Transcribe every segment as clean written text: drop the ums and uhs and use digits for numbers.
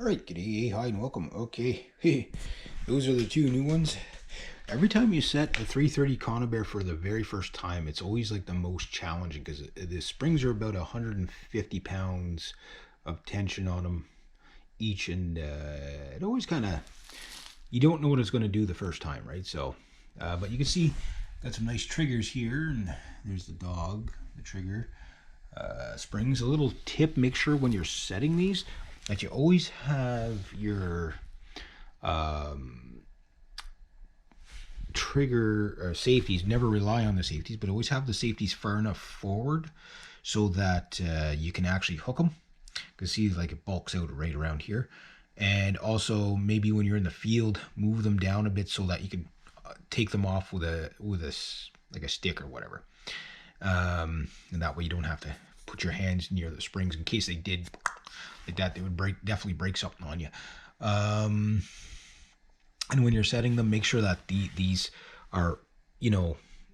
Alright, g'day, hi and welcome. Okay, those are the two new ones. Every time you set the 330 conibear for the very first time, it's always like the most challenging because the springs are about 150 pounds of tension on them each, and it always kind of, you don't know what it's going to do the first time, right? So, but you can see got some nice triggers here, and there's the dog, the trigger. Springs. A little tip, make sure when you're setting these that you always have your trigger safeties. Never rely on the safeties, but always have the safeties far enough forward so that you can actually hook them. You can see like it bulks out right around here. And also maybe when you're in the field, move them down a bit so that you can take them off with a like a stick or whatever. And that way you don't have to put your hands near the springs in case they did like that. They would definitely break something on you. And when you're setting them, make sure that these are,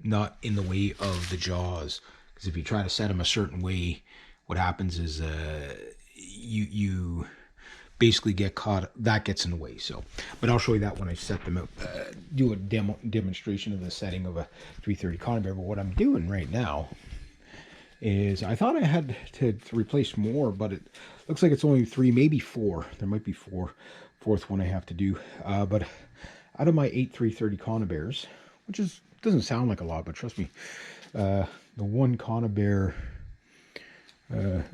not in the way of the jaws. Because if you try to set them a certain way, what happens is you basically get caught. That gets in the way. So, but I'll show you that when I set them out. Do a demonstration of the setting of a 330 conibear. But what I'm doing right now is I thought I had to replace more, but it looks like it's only 3, maybe 4. There might be fourth one I have to do. But out of my 8 330 conibears, which doesn't sound like a lot, but trust me, the one conibear,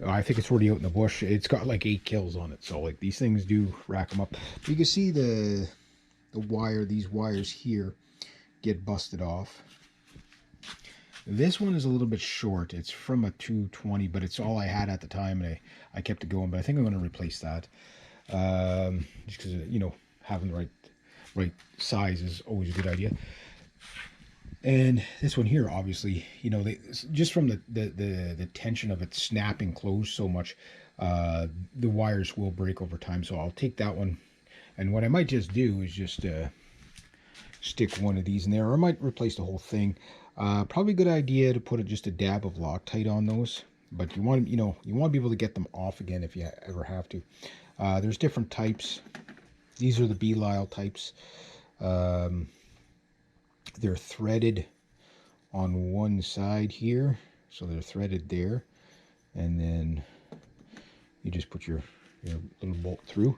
I think it's already out in the bush. It's got like 8 kills on it, so like these things do rack them up. You can see the wire, these wires here get busted off. This one is a little bit short. It's from a 220, but it's all I had at the time, and I kept it going. But I think I'm going to replace that, just because having the right size is always a good idea. And this one here, obviously, just from the tension of it snapping closed so much, the wires will break over time. So I'll take that one, and what I might just do is just stick one of these in there, or I might replace the whole thing. Probably a good idea to put just a dab of Loctite on those, but you want to be able to get them off again if you ever have to. There's different types. These are the Belial types. They're threaded on one side here, so they're threaded there, and then you just put your little bolt through.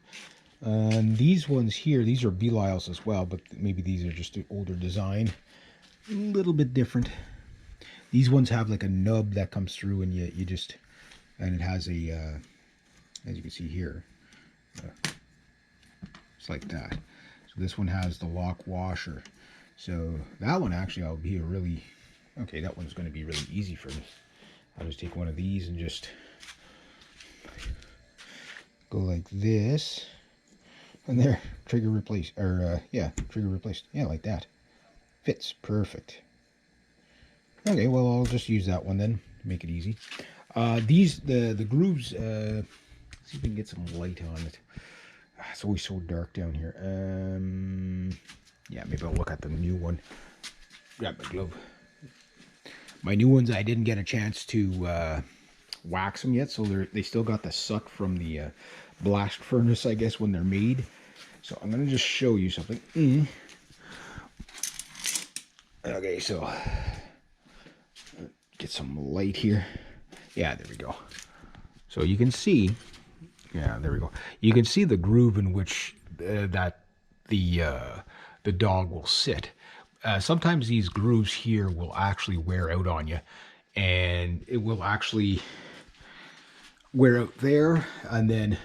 And these ones here, these are Belials as well, but maybe these are just an older design. A little bit different. These ones have like a nub that comes through, and you just, and it has a as you can see here, it's like that. So this one has the lock washer. So that one actually I'll be that one's going to be really easy for me. I'll just take one of these and just go like this, and there, trigger replaced, or trigger replaced, like that. Fits perfect. Okay, well, I'll just use that one then to make it easy. The grooves, let's see if we can get some light on it. It's always so dark down here. Yeah, maybe I'll look at the new one. Grab my glove. My new ones, I didn't get a chance to wax them yet, so they still got the suck from the blast furnace, I guess, when they're made. So I'm gonna just show you something. Okay, so get some light here. Yeah, there we go. So you can see, there we go. You can see the groove in which that the dog will sit. Sometimes these grooves here will actually wear out on you, and it will actually wear out there, and then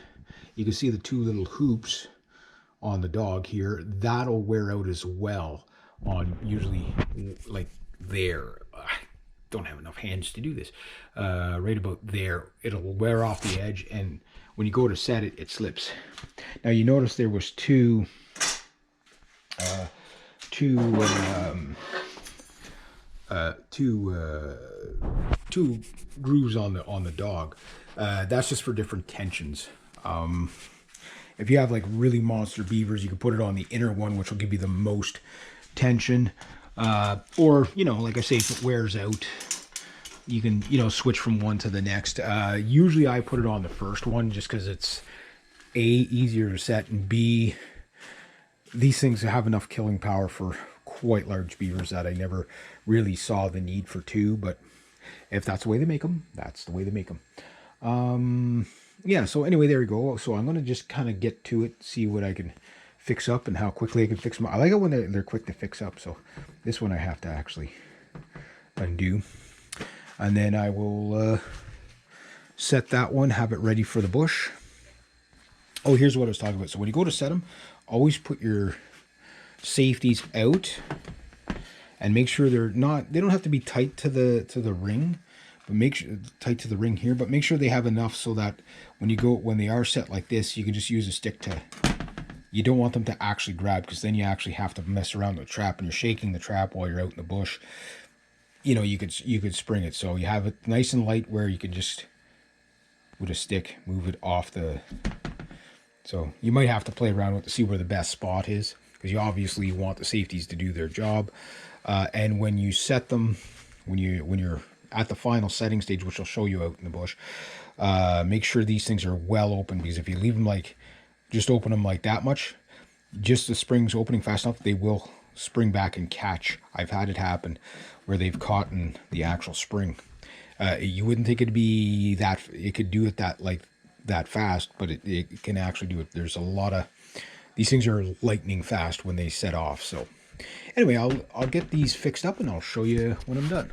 you can see the 2 little hoops on the dog here. That'll wear out as well. On usually like there, I don't have enough hands to do this, right about there, it'll wear off the edge, and when you go to set it, it slips. Now you notice there was two grooves on the dog. That's just for different tensions. If you have like really monster beavers, you can put it on the inner one, which will give you the most tension, or like I say, if it wears out, you can switch from one to the next. Usually I put it on the first one just because it's A, easier to set, and B, these things have enough killing power for quite large beavers that I never really saw the need for two, but if that's the way they make them, that's the way they make them. Yeah, so anyway, there we go. So I'm going to just kind of get to it, see what I can fix up and how quickly I can fix them. I like it when they're quick to fix up, so this one I have to actually undo. And then I will set that one, have it ready for the bush. Oh, here's what I was talking about. So when you go to set them, always put your safeties out and make sure they don't have to be tight to the ring, but make sure tight to the ring here, but make sure they have enough so that when they are set like this, you can just use a stick to, you don't want them to actually grab, because then you actually have to mess around with the trap and you're shaking the trap while you're out in the bush. You know, you could spring it. So you have it nice and light where you can just with a stick move it off the, so you might have to play around with to see where the best spot is, because you obviously want the safeties to do their job. And when you set them, when you're at the final setting stage, which I'll show you out in the bush, make sure these things are well open, because if you leave them just open them like that much, just the springs opening fast enough, they will spring back and catch. I've had it happen where they've caught in the actual spring. You wouldn't think it'd be that, it could do it that fast, but it can actually do it. There's a lot of, these things are lightning fast when they set off. So anyway, I'll get these fixed up and I'll show you when I'm done.